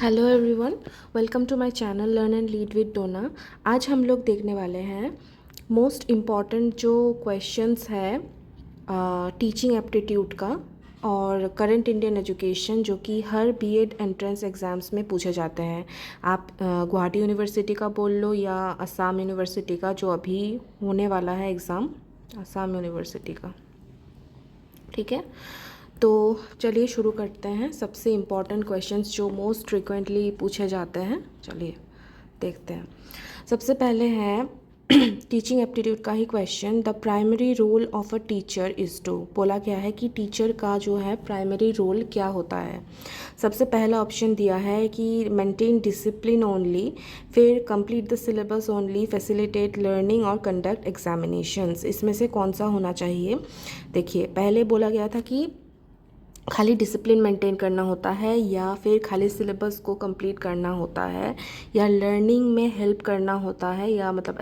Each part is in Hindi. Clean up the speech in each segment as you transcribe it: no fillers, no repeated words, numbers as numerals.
Hello everyone, welcome to my channel learn and lead with Donna. आज हम लोग देखने वाले हैं मोस्ट इम्पॉर्टेंट जो क्वेश्चंस है टीचिंग एप्टीट्यूड का और करंट इंडियन एजुकेशन, जो कि हर बीएड एंट्रेंस एग्ज़ाम्स में पूछे जाते हैं। आप गुवाहाटी यूनिवर्सिटी का बोल लो या असम यूनिवर्सिटी का, जो अभी होने वाला है एग्ज़ाम, असम यूनिवर्सिटी का। ठीक है, तो चलिए शुरू करते हैं। सबसे इम्पॉर्टेंट क्वेश्चंस जो मोस्ट फ्रिक्वेंटली पूछे जाते हैं, चलिए देखते हैं। सबसे पहले है टीचिंग एप्टीट्यूड का ही question. The primary role of a teacher is to, बोला गया है कि टीचर का जो है प्राइमरी रोल क्या होता है। सबसे पहला ऑप्शन दिया है कि मेंटेन डिसिप्लिन ओनली, फिर complete the syllabus only, facilitate learning और कंडक्ट एग्जामिनेशंस। इसमें से कौन सा होना चाहिए? देखिए, पहले बोला गया था कि खाली डिसिप्लिन मेंटेन करना होता है, या फिर खाली सिलेबस को कंप्लीट करना होता है, या लर्निंग में हेल्प करना होता है, या मतलब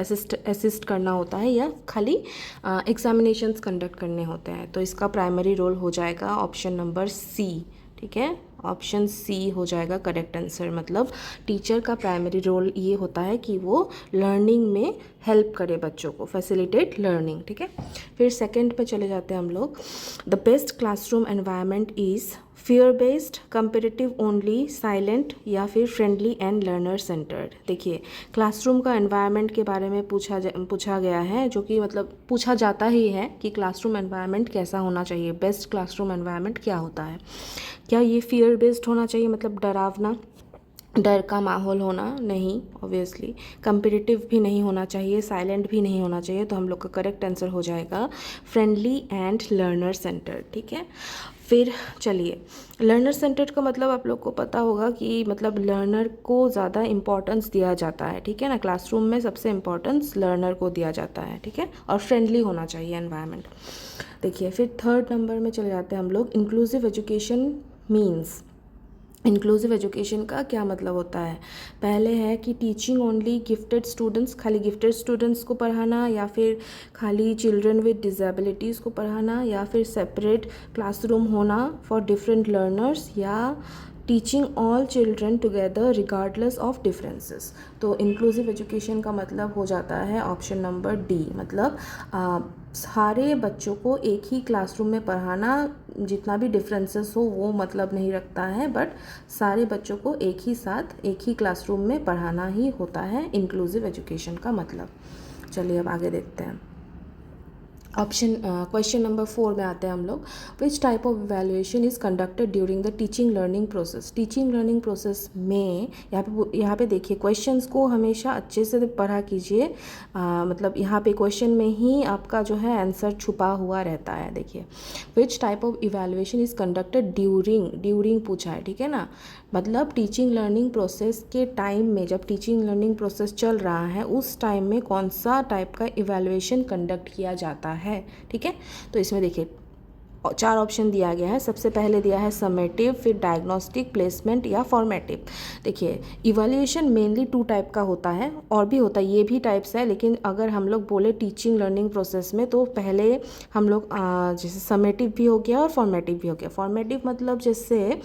असिस्ट करना होता है, या खाली एग्जामिनेशंस कंडक्ट करने होते हैं। तो इसका प्राइमरी रोल हो जाएगा ऑप्शन नंबर सी। ठीक है, ऑप्शन सी हो जाएगा करेक्ट आंसर। मतलब टीचर का प्राइमरी रोल ये होता है कि वो लर्निंग में हेल्प करे बच्चों को, फैसिलिटेट लर्निंग। ठीक है, फिर सेकंड पे चले जाते हैं हम लोग। The best classroom environment is fear based, comparative only, silent, या फिर फ्रेंडली एंड लर्नर सेंटर्ड। देखिए, क्लासरूम का एनवायरनमेंट के बारे में पूछा गया है, जो कि मतलब पूछा जाता ही है कि क्लासरूम एनवायरनमेंट कैसा होना चाहिए, बेस्ट क्लासरूम एनवायरनमेंट क्या होता है। क्या ये फियर बेस्ड होना चाहिए, मतलब डरावना, डर का माहौल होना? नहीं, ऑब्वियसली। कंपेटिटिव भी नहीं होना चाहिए, साइलेंट भी नहीं होना चाहिए। तो हम लोग का करेक्ट आंसर हो जाएगा फ्रेंडली एंड लर्नर सेंटर। ठीक है, फिर चलिए, लर्नर सेंटर का मतलब आप लोग को पता होगा कि मतलब लर्नर को ज़्यादा इम्पोर्टेंस दिया जाता है। ठीक है ना, क्लासरूम में सबसे इम्पोर्टेंस लर्नर को दिया जाता है। ठीक है, और फ्रेंडली होना चाहिए एनवायरनमेंट। देखिए, फिर थर्ड नंबर में चले जाते हैं हम लोग। Inclusive education means, inclusive education का क्या मतलब होता है? पहले है कि टीचिंग ओनली गिफ्टेड स्टूडेंट्स, खाली गिफ्टेड स्टूडेंट्स को पढ़ाना, या फिर खाली चिल्ड्रन विद डिसेबिलिटीज़ को पढ़ाना, या फिर सेपरेट क्लासरूम होना फॉर डिफरेंट लर्नर्स, या teaching all children together regardless of differences. तो इंक्लूसिव एजुकेशन का मतलब हो जाता है ऑप्शन नंबर डी, मतलब सारे बच्चों को एक ही क्लासरूम में पढ़ाना, जितना भी डिफरेंसेस हो वो मतलब नहीं रखता है, बट सारे बच्चों को एक ही साथ एक ही क्लासरूम में पढ़ाना ही होता है इंक्लूसिव एजुकेशन का मतलब। चलिए अब आगे देखते हैं। क्वेश्चन नंबर 4 में आते हैं हम लोग। Which type of evaluation is conducted during the teaching learning process? Teaching learning process में यहाँ पे देखिए, क्वेश्चंस को हमेशा अच्छे से पढ़ा कीजिए। मतलब यहाँ पे क्वेश्चन में ही आपका जो है आंसर छुपा हुआ रहता है। देखिए, which type of evaluation is conducted during पूछा है। ठीक है ना, मतलब टीचिंग लर्निंग प्रोसेस के टाइम में, जब टीचिंग लर्निंग प्रोसेस चल रहा है उस टाइम में कौन सा टाइप का इवैल्यूएशन कंडक्ट किया जाता है। ठीक है, तो इसमें देखिए 4 ऑप्शन दिया गया है। सबसे पहले दिया है समेटिव, फिर डायग्नोस्टिक, प्लेसमेंट, या फॉर्मेटिव। देखिए, इवैल्यूएशन मेनली 2 टाइप का होता है, और भी होता है, ये भी टाइप्स है, लेकिन अगर हम लोग बोले टीचिंग लर्निंग प्रोसेस में तो पहले हम लोग जैसे समेटिव भी हो गया और फॉर्मेटिव भी हो गया। फॉर्मेटिव मतलब जैसे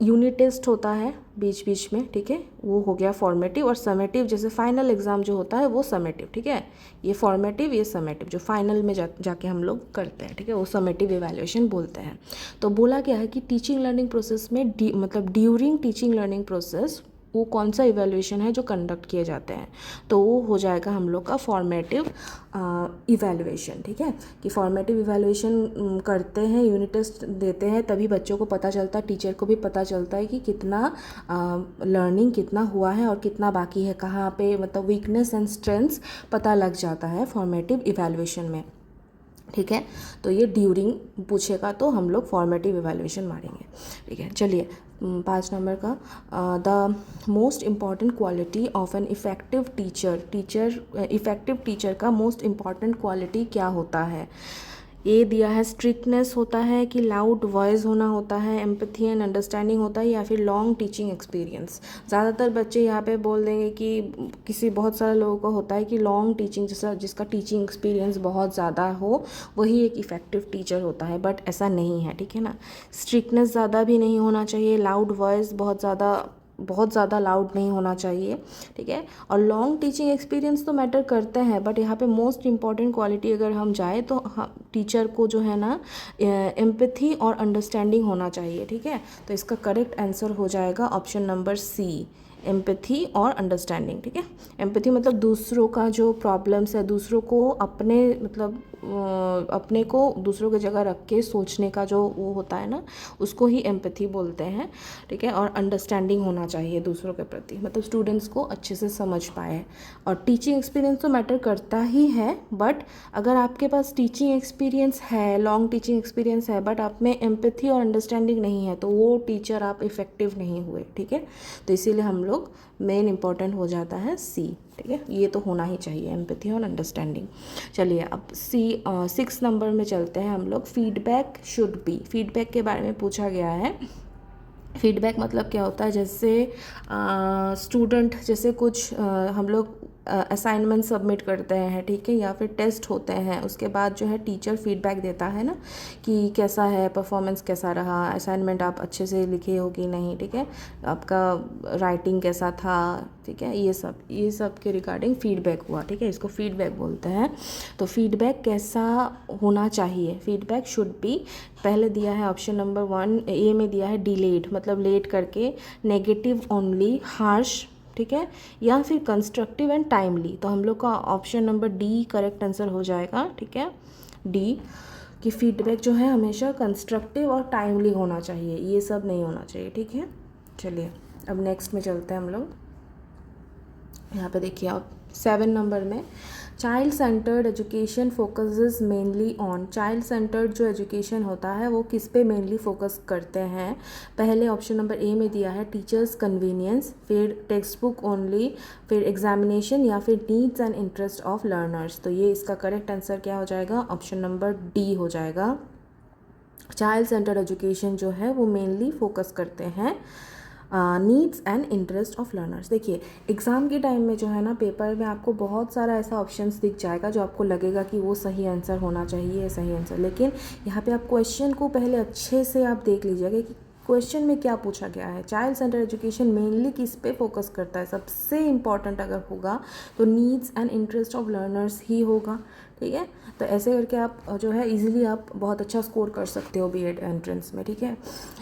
यूनिट टेस्ट होता है बीच बीच में, ठीक है, वो हो गया फॉर्मेटिव। और समेटिव जैसे फाइनल एग्ज़ाम जो होता है वो समेटिव। ठीक है, ये फॉर्मेटिव, ये समेटिव, जो फाइनल में जाके हम लोग करते हैं। ठीक है, वो समेटिव इवैल्यूएशन बोलते हैं। तो बोला गया है कि टीचिंग लर्निंग प्रोसेस में मतलब ड्यूरिंग टीचिंग लर्निंग प्रोसेस वो कौन सा इवैल्यूएशन है जो कंडक्ट किए जाते हैं? तो वो हो जाएगा हम लोग का फॉर्मेटिव इवैल्यूएशन। ठीक है, कि फॉर्मेटिव इवैल्यूएशन करते हैं, यूनिट टेस्ट देते हैं, तभी बच्चों को पता चलता है, टीचर को भी पता चलता है कि कितना लर्निंग कितना हुआ है और कितना बाकी है, कहाँ पे मतलब वीकनेस एंड स्ट्रेंथ्स पता लग जाता है फॉर्मेटिव इवैल्यूएशन में। ठीक है, तो ये ड्यूरिंग पूछेगा तो हम लोग फॉर्मेटिव इवैल्यूएशन मारेंगे। ठीक है, चलिए 5 नंबर का, the most important quality of an effective effective teacher का मोस्ट इम्पॉर्टेंट क्वालिटी क्या होता है? ये दिया है स्ट्रिक्टनेस होता है, कि लाउड वॉइस होना होता है, एम्पैथी एंड अंडरस्टैंडिंग होता है, या फिर लॉन्ग टीचिंग एक्सपीरियंस। ज़्यादातर बच्चे यहाँ पे बोल देंगे कि बहुत सारे लोगों को होता है कि लॉन्ग टीचिंग, जिसका टीचिंग एक्सपीरियंस बहुत ज़्यादा हो वही एक इफ़ेक्टिव टीचर होता है, बट ऐसा नहीं है। ठीक है ना, स्ट्रिक्टनेस ज़्यादा भी नहीं होना चाहिए, लाउड वॉइस बहुत ज़्यादा बहुत ज़्यादा लाउड नहीं होना चाहिए, ठीक है। और लॉन्ग टीचिंग एक्सपीरियंस तो मैटर करते हैं, बट यहाँ पे मोस्ट इम्पॉर्टेंट क्वालिटी अगर हम जाए तो टीचर को जो है ना एम्पैथी और अंडरस्टैंडिंग होना चाहिए, ठीक है। तो इसका करेक्ट आंसर हो जाएगा ऑप्शन नंबर सी, एम्पैथी और अंडरस्टैंडिंग, ठीक है। एम्पैथी मतलब दूसरों का जो प्रॉब्लम्स है, दूसरों को अपने मतलब अपने को दूसरों की जगह रख के सोचने का जो वो होता है ना, उसको ही एम्पैथी बोलते हैं, ठीक है। और अंडरस्टैंडिंग होना चाहिए दूसरों के प्रति, मतलब स्टूडेंट्स को अच्छे से समझ पाए। और टीचिंग एक्सपीरियंस तो मैटर करता ही है, बट अगर आपके पास टीचिंग एक्सपीरियंस है, लॉन्ग टीचिंग एक्सपीरियंस है, बट आप में एम्पैथी और अंडरस्टैंडिंग नहीं है, तो वो टीचर आप इफ़ेक्टिव नहीं हुए, ठीक है। तो इसीलिए हम लोग मेन इंपॉर्टेंट हो जाता है सी, ठीक है। ये तो होना ही चाहिए, एम्पैथी और अंडरस्टैंडिंग। चलिए अब सी 6 नंबर में चलते हैं हम लोग। फीडबैक शुड बी, फीडबैक के बारे में पूछा गया है। फीडबैक मतलब क्या होता है, जैसे स्टूडेंट जैसे कुछ हम लोग असाइनमेंट सबमिट करते हैं, ठीक है, या फिर टेस्ट होते हैं, उसके बाद जो है टीचर फीडबैक देता है ना कि कैसा है परफॉर्मेंस, कैसा रहा, असाइनमेंट आप अच्छे से लिखे हो कि नहीं, ठीक है, आपका राइटिंग कैसा था, ठीक है, ये सब के रिगार्डिंग फीडबैक हुआ, ठीक है, इसको फीडबैक बोलते हैं। तो फीडबैक कैसा होना चाहिए, फीडबैक शुड बी, पहले दिया है ऑप्शन नंबर 1 ए में दिया है डिलेड, मतलब लेट करके, नेगेटिव ओनली, हार्श, ठीक है, या फिर कंस्ट्रक्टिव एंड टाइमली। तो हम लोग का option number D correct answer हो जाएगा, ठीक है, डी, कि फीडबैक जो है हमेशा कंस्ट्रक्टिव और टाइमली होना चाहिए, ये सब नहीं होना चाहिए, ठीक है। चलिए अब नेक्स्ट में चलते हैं हम लोग। यहाँ पे देखिए आप 7 नंबर में, child centred education focuses mainly on, child centred जो एजुकेशन होता है वो किस पे मेनली फोकस करते हैं। पहले ऑप्शन नंबर ए में दिया है टीचर्स कन्वीनियंस, फिर टेक्स्ट बुक ओनली, फिर एग्जामिनेशन, या फिर needs and interest of learners. तो ये इसका करेक्ट आंसर क्या हो जाएगा, ऑप्शन नंबर डी हो जाएगा। चाइल्ड सेंटर्ड एजुकेशन जो है वो मेनली फोकस करते हैं needs and interest of learners. देखिए एग्ज़ाम के टाइम में जो है ना, पेपर में आपको बहुत सारा ऐसा ऑप्शंस दिख जाएगा जो आपको लगेगा कि वो सही आंसर होना चाहिए, सही आंसर, लेकिन यहाँ पे आप क्वेश्चन को पहले अच्छे से आप देख लीजिएगा कि क्वेश्चन में क्या पूछा गया है। चाइल्ड सेंटर एजुकेशन मेनली किस पे फोकस करता है, सबसे इम्पॉर्टेंट अगर होगा तो needs and interest of learners ही होगा, ठीक है। तो ऐसे करके आप जो है इजीली आप बहुत अच्छा स्कोर कर सकते हो बीएड एंट्रेंस में, ठीक है।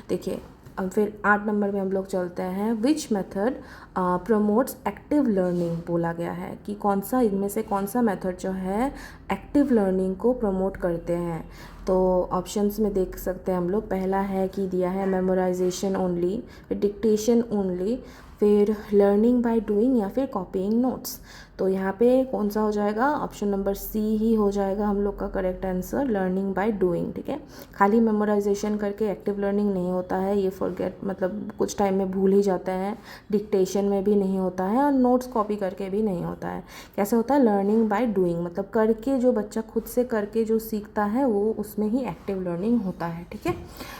देखिए अब फिर 8 नंबर में हम लोग चलते हैं। Which method promotes active learning, बोला गया है कि कौन सा इनमें से कौन सा मेथड जो है एक्टिव लर्निंग को प्रमोट करते हैं। तो ऑप्शंस में देख सकते हैं हम लोग, पहला है कि दिया है मेमोराइजेशन ओनली, फिर डिक्टेशन ओनली, फिर लर्निंग बाय डूइंग, या फिर कॉपीइंग नोट्स। तो यहाँ पे कौन सा हो जाएगा, ऑप्शन नंबर सी ही हो जाएगा हम लोग का correct answer, learning by doing, ठीक है। खाली मेमोराइजेशन करके एक्टिव लर्निंग नहीं होता है, ये फॉरगेट मतलब कुछ टाइम में भूल ही जाते हैं, डिक्टेशन में भी नहीं होता है, और नोट्स कॉपी करके भी नहीं होता है। कैसे होता है, लर्निंग बाय डूइंग, मतलब करके, जो बच्चा खुद से करके जो सीखता है वो उसमें ही एक्टिव लर्निंग होता है, ठीक है।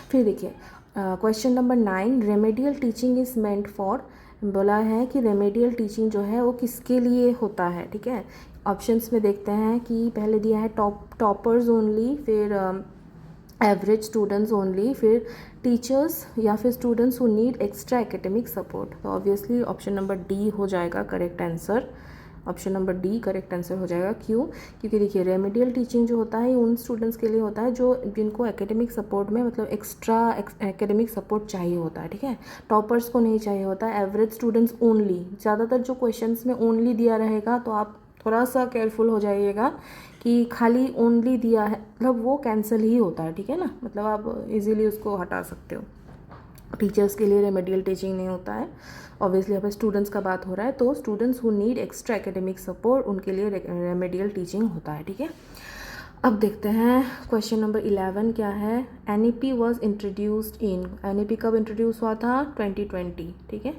फिर देखिए question number 9, remedial teaching is meant for, बोला है कि रेमेडियल टीचिंग जो है वो किसके लिए होता है, ठीक है। ऑप्शंस में देखते हैं कि पहले दिया है टॉपर्स ओनली, फिर एवरेज स्टूडेंट्स ओनली, फिर टीचर्स, या फिर students who need extra academic support. तो ऑब्वियसली ऑप्शन नंबर डी हो जाएगा correct answer, option number D correct answer हो जाएगा। क्यों, क्योंकि देखिए रेमेडियल टीचिंग जो होता है उन स्टूडेंट्स के लिए होता है जो जिनको एकेडमिक सपोर्ट में मतलब एक्स्ट्रा एकेडमिक सपोर्ट चाहिए होता है, ठीक है। टॉपर्स को नहीं चाहिए होता है, एवरेज स्टूडेंट्स ओनली, ज़्यादातर जो क्वेश्चंस में ओनली दिया रहेगा तो आप थोड़ा सा केयरफुल हो जाइएगा कि खाली ओनली दिया है मतलब वो कैंसिल ही होता है, ठीक है ना, मतलब आप इजीली उसको हटा सकते हो। टीचर्स के लिए रेमेडियल टीचिंग नहीं होता है, ऑब्वियसली यहाँ पे स्टूडेंट्स का बात हो रहा है, तो students who need extra academic support उनके लिए रेमेडियल टीचिंग होता है, ठीक है। अब देखते हैं क्वेश्चन नंबर 11 क्या है। NEP was introduced in, NEP कब इंट्रोड्यूस हुआ था, 2020, ठीक है,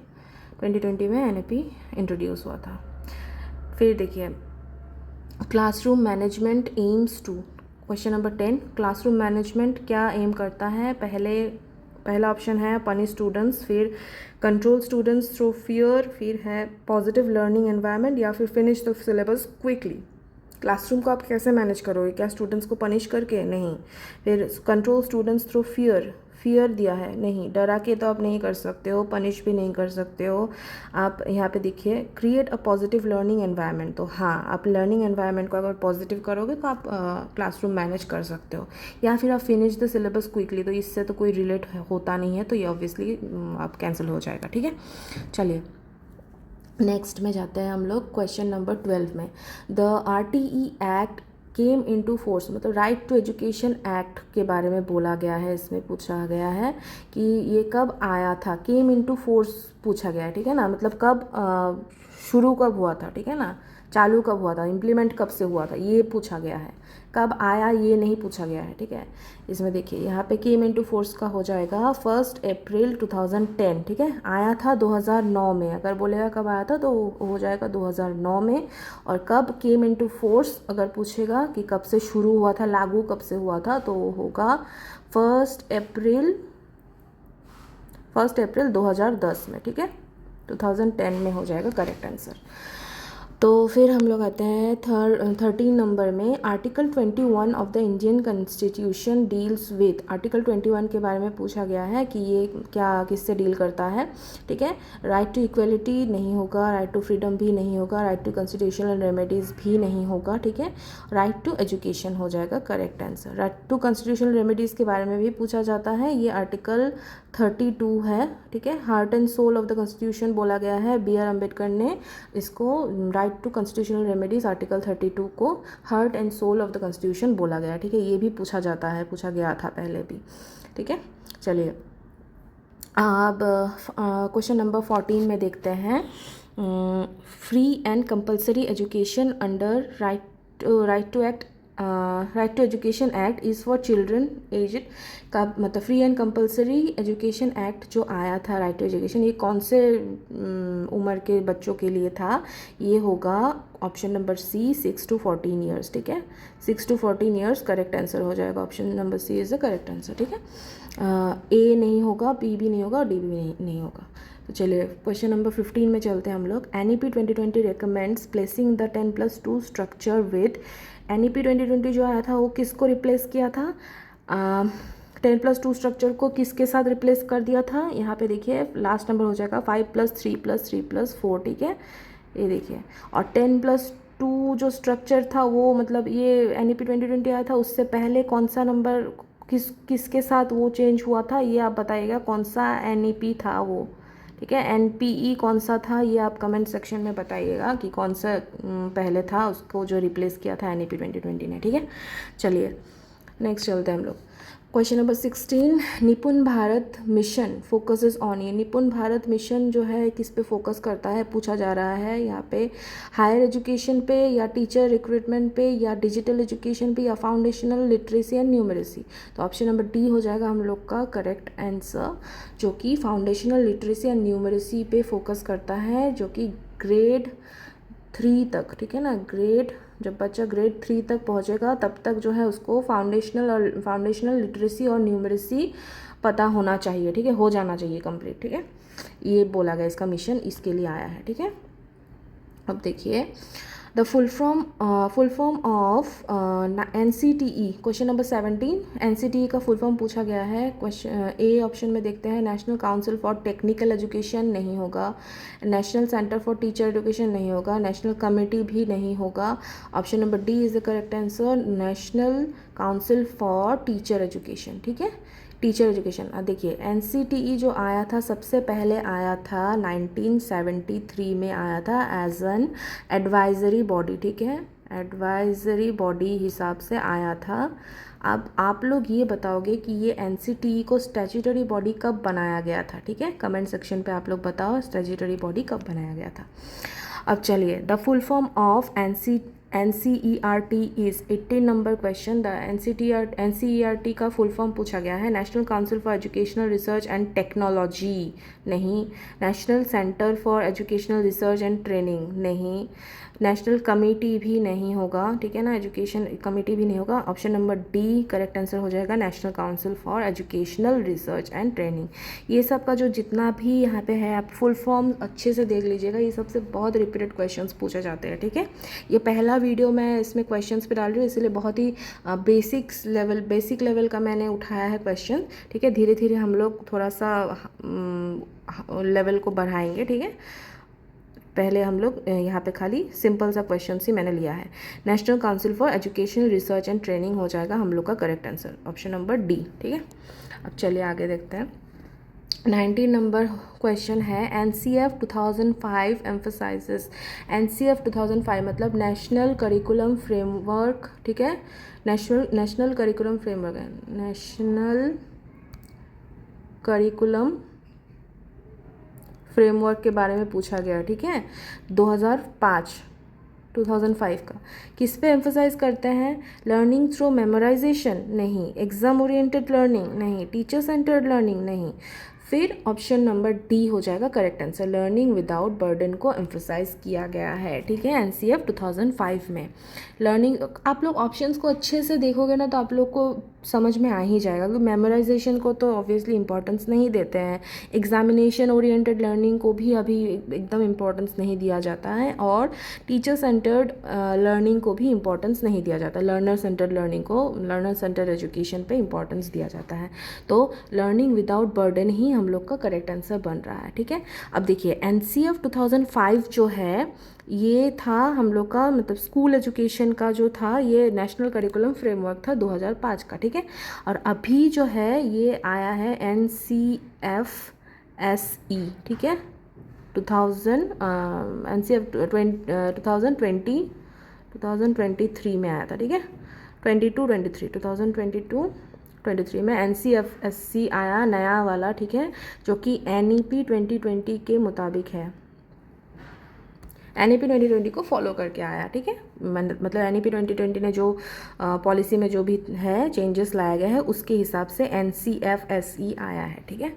2020 में NEP इंट्रोड्यूस हुआ था। फिर देखिए classroom management aims to, question number 10, classroom management क्या एम करता है। पहला ऑप्शन है पनिश स्टूडेंट्स, फिर कंट्रोल स्टूडेंट्स थ्रू फियर, फिर है पॉजिटिव लर्निंग एनवायरनमेंट, या फिर finish the syllabus quickly. Classroom को आप कैसे मैनेज करोगे, क्या स्टूडेंट्स को पनिश करके, नहीं। फिर control students through fear, fear दिया है, नहीं डरा के तो आप नहीं कर सकते हो, पनिश भी नहीं कर सकते हो आप। यहाँ पे देखिए create a positive learning environment, तो हाँ आप लर्निंग एनवायरनमेंट को अगर पॉजिटिव करोगे तो आप क्लासरूम मैनेज कर सकते हो। या फिर आप फिनिश द सिलेबस क्विकली, तो इससे तो कोई रिलेट होता नहीं है, तो ये ऑब्वियसली आप कैंसिल हो जाएगा, ठीक है। चलिए नेक्स्ट में जाते हैं हम लोग क्वेश्चन नंबर 12 में। The RTE act came into force, मतलब राइट टू एजुकेशन एक्ट के बारे में बोला गया है, इसमें पूछा गया है कि ये कब आया था। केम इनटू फोर्स पूछा गया है, ठीक है ना, मतलब कब शुरू कब हुआ था, ठीक है ना, चालू कब हुआ था, इम्प्लीमेंट कब से हुआ था, ये पूछा गया है। कब आया ये नहीं पूछा गया है, ठीक है। इसमें देखिए यहाँ पे केम इनटू फोर्स का हो जाएगा 1 अप्रैल 2010, ठीक है। आया था 2009 में, अगर बोलेगा कब आया था तो हो जाएगा 2009 में। और कब केम इनटू फोर्स अगर पूछेगा कि कब से शुरू हुआ था, लागू कब से हुआ था, तो होगा 1 अप्रैल 2010 में, ठीक है। 2010 में हो जाएगा करेक्ट आंसर। तो फिर हम लोग आते हैं 13 नंबर में। Article 21 of the Indian constitution deals with, article 21 के बारे में पूछा गया है कि ये क्या किससे डील करता है, ठीक है। राइट टू इक्वलिटी नहीं होगा, राइट टू फ्रीडम भी नहीं होगा, राइट टू कॉन्स्टिट्यूशनल रेमेडीज़ भी नहीं होगा, ठीक है। राइट टू एजुकेशन हो जाएगा correct answer. Right to constitutional remedies के बारे में भी पूछा जाता है, ये आर्टिकल 32 है, ठीक है। Heart and soul of the constitution बोला गया है, BR अम्बेडकर ने इसको right to constitutional remedies article 32 को heart and soul of the constitution बोला गया, ठीक है। ये भी पूछा जाता है, पूछा गया था पहले भी, ठीक है। चलिए अब क्वेश्चन नंबर 14 में देखते हैं। Free and compulsory education under right to education act is for children age का, मतलब free and compulsory education act जो आया था राइट टू एजुकेशन, ये कौन से उम्र के बच्चों के लिए था, ये होगा option number C 6 to 14 years, ठीक है। 6 to 14 ईयर्स करेक्ट आंसर हो जाएगा, option number C is the correct answer, ठीक है। ए नहीं होगा, बी भी नहीं होगा और डी भी नहीं होगा। तो चलिए क्वेश्चन नंबर 15 में चलते हैं हम लोग। NEP 2020 recommends placing the 10+2 structure with, NEP 2020 जो आया था वो किसको रिप्लेस किया था, 10+2 स्ट्रक्चर को किसके साथ रिप्लेस कर दिया था। यहाँ पे देखिए लास्ट नंबर हो जाएगा 5+3+3+4, ठीक है, ये देखिए। और 10+2 जो स्ट्रक्चर था वो, मतलब ये NEP 2020 आया था, उससे पहले कौन सा नंबर किसके साथ वो चेंज हुआ था, ये आप बताइएगा कौन सा NEP था वो, ठीक है। NPE कौन सा था, ये आप कमेंट सेक्शन में बताइएगा कि कौन सा पहले था, उसको जो रिप्लेस किया था NEP 2020 ने, ठीक है। चलिए नेक्स्ट चलते हैं हम लोग। क्वेश्चन नंबर 16, निपुण भारत मिशन फोकसेस ऑन, ये निपुण भारत मिशन जो है किस पे फोकस करता है पूछा जा रहा है यहाँ पे। हायर एजुकेशन पे या टीचर रिक्रूटमेंट पे या डिजिटल एजुकेशन पे या फाउंडेशनल लिटरेसी एंड न्यूमरेसी, तो ऑप्शन नंबर डी हो जाएगा हम लोग का करेक्ट आंसर, जो कि फाउंडेशनल लिटरेसी एंड न्यूमरेसी पे फोकस करता है, जो कि ग्रेड 3 तक, ठीक है ना। जब बच्चा ग्रेड 3 तक पहुंचेगा तब तक जो है उसको फाउंडेशनल लिटरेसी और न्यूमरेसी पता होना चाहिए, ठीक है, हो जाना चाहिए कंप्लीट, ठीक है। ये बोला गया इसका मिशन इसके लिए आया है, ठीक है। अब देखिए the full form of NCTE, question number 17, NCTE का फुल फॉर्म पूछा गया है। क्वेश्चन ए ऑप्शन में देखते हैं, national council for technical education नहीं होगा, national centre for teacher education नहीं होगा, नेशनल कमेटी भी नहीं होगा। Option number D is the correct answer, national council for teacher education, ठीक है, टीचर एजुकेशन। देखिए NCTE जो आया था सबसे पहले आया था 1973 में आया था एज एन एडवाइजरी बॉडी, ठीक है, एडवाइजरी बॉडी हिसाब से आया था। अब आप लोग ये बताओगे कि ये NCTE को स्टैट्यूटरी बॉडी कब बनाया गया था, ठीक है, कमेंट सेक्शन पे आप लोग बताओ स्टैट्यूटरी बॉडी कब बनाया गया था। अब चलिए the full form of NCERT is 18 number question. The NCERT का फुल फॉर्म पूछा गया है, national council for educational research and technology नहीं, national centre for educational research and training नहीं, नेशनल कमेटी भी नहीं होगा, ठीक है ना, एजुकेशन कमेटी भी नहीं होगा। Option number D correct answer हो जाएगा, national council for educational research and training. ये सब का जो जितना भी यहाँ पे है आप फुल फॉर्म अच्छे से देख लीजिएगा, ये सबसे बहुत रिपीटेड क्वेश्चंस पूछे जाते हैं, ठीक है। ये पहला वीडियो मैं इसमें क्वेश्चंस पे डाल रही हूँ, इसलिए बहुत ही बेसिक लेवल का मैंने उठाया है क्वेश्चन, ठीक है। धीरे धीरे हम लोग थोड़ा सा लेवल को बढ़ाएंगे, ठीक है। पहले हम लोग यहाँ पे खाली सिंपल सा क्वेश्चन ही मैंने लिया है। National council for education research and training हो जाएगा हम लोग का correct answer, option number D, ठीक है। अब चलिए आगे देखते हैं। 19 नंबर क्वेश्चन है, NCF 2005 एम्फसाइजेस। NCF 2005 मतलब नेशनल करिकुलम फ्रेमवर्क, ठीक है। नेशनल करिकुलम फ्रेमवर्क है, नेशनल करिकुलम फ्रेमवर्क के बारे में पूछा गया, ठीक है। 2005 का किस पे एम्फसाइज करते हैं? लर्निंग थ्रू मेमोराइजेशन नहीं, एग्जाम ओरिएंटेड लर्निंग नहीं, टीचर सेंटर्ड लर्निंग नहीं। फिर ऑप्शन नंबर डी हो जाएगा correct answer, learning without burden को एम्फसाइज किया गया है, ठीक है। NCF 2005 में लर्निंग, आप लोग ऑप्शंस को अच्छे से देखोगे ना तो आप लोग को समझ में आ ही जाएगा। तो मेमोराइजेशन को तो ऑब्वियसली इंपॉर्टेंस नहीं देते हैं, एग्जामिनेशन ओरिएंटेड लर्निंग को भी अभी एकदम इम्पोर्टेंस नहीं दिया जाता है, और टीचर सेंटर्ड लर्निंग को भी इम्पोर्टेंस नहीं दिया जाता, लर्नर सेंटर्ड लर्निंग को, लर्नर सेंटर्ड एजुकेशन पे इम्पोर्टेंस दिया जाता है। तो लर्निंग विदाउट बर्डन ही हम लोग का करेक्ट आंसर बन रहा है, ठीक है। अब देखिए NCF 2005 जो है ये था हम लोग का मतलब स्कूल एजुकेशन का जो था, ये नेशनल करिकुलम फ्रेमवर्क था 2005 का, ठीक है। और अभी जो है ये आया है NCFSE, ठीक है। 2023 में आया था, ठीक है। 2023 में NCFSE आया नया वाला, ठीक है, जो कि NEP 2020 के मुताबिक है, NEP 2020 को फॉलो करके आया, ठीक है। मतलब NEP 2020 ने जो पॉलिसी में जो भी है चेंजेस लाया गया है उसके हिसाब से NCFSE आया है, ठीक है।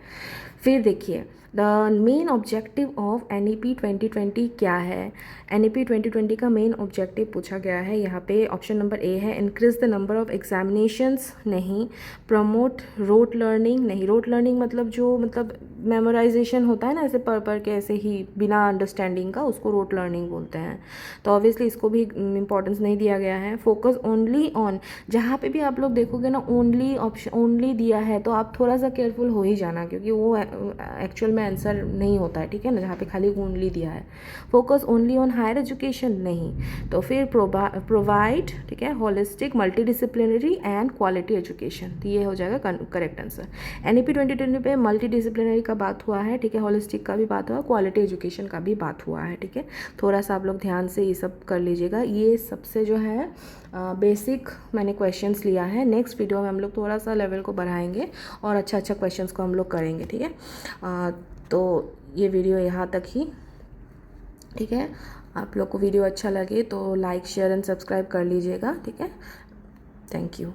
फिर देखिए the main objective of NEP 2020 क्या है? NEP 2020 का मेन ऑब्जेक्टिव पूछा गया है यहाँ पे, ऑप्शन नंबर ए है increase the number of examinations नहीं, प्रमोट रोट लर्निंग नहीं, रोट लर्निंग मतलब जो मतलब मेमोराइजेशन होता है ना ऐसे पढ़ के ऐसे ही बिना अंडरस्टैंडिंग का, उसको रोट लर्निंग बोलते हैं। तो ऑब्वियसली इसको भी इंपॉर्टेंस नहीं दिया गया है। फोकस ओनली ऑन, जहाँ पे भी आप लोग देखोगे ना ओनली ऑप्शन ओनली दिया है तो आप थोड़ा सा केयरफुल हो ही जाना, क्योंकि वो एक्चुअल में आंसर नहीं होता है, ठीक है ना, जहाँ पे खाली ओनली दिया है। Focus only on higher education नहीं, तो फिर प्रोवाइड, ठीक है, holistic multidisciplinary and quality education, तो ये हो जाएगा करेक्ट आंसर। NEP 2020 पे मल्टी डिसिप्लिनरी का बात हुआ है, ठीक है, होलिस्टिक का भी बात हुआ, क्वालिटी एजुकेशन का भी बात हुआ है, ठीक है। थोड़ा सा आप लोग ध्यान से ये सब कर लीजिएगा। ये सबसे जो है बेसिक मैंने क्वेश्चंस लिया है। नेक्स्ट वीडियो में हम लोग थोड़ा सा लेवल को बढ़ाएंगे और अच्छा क्वेश्चंस को हम लोग करेंगे, ठीक है। तो ये वीडियो यहाँ तक ही, ठीक है। आप लोग को वीडियो अच्छा लगे तो लाइक शेयर एंड सब्सक्राइब कर लीजिएगा, ठीक है। Thank you.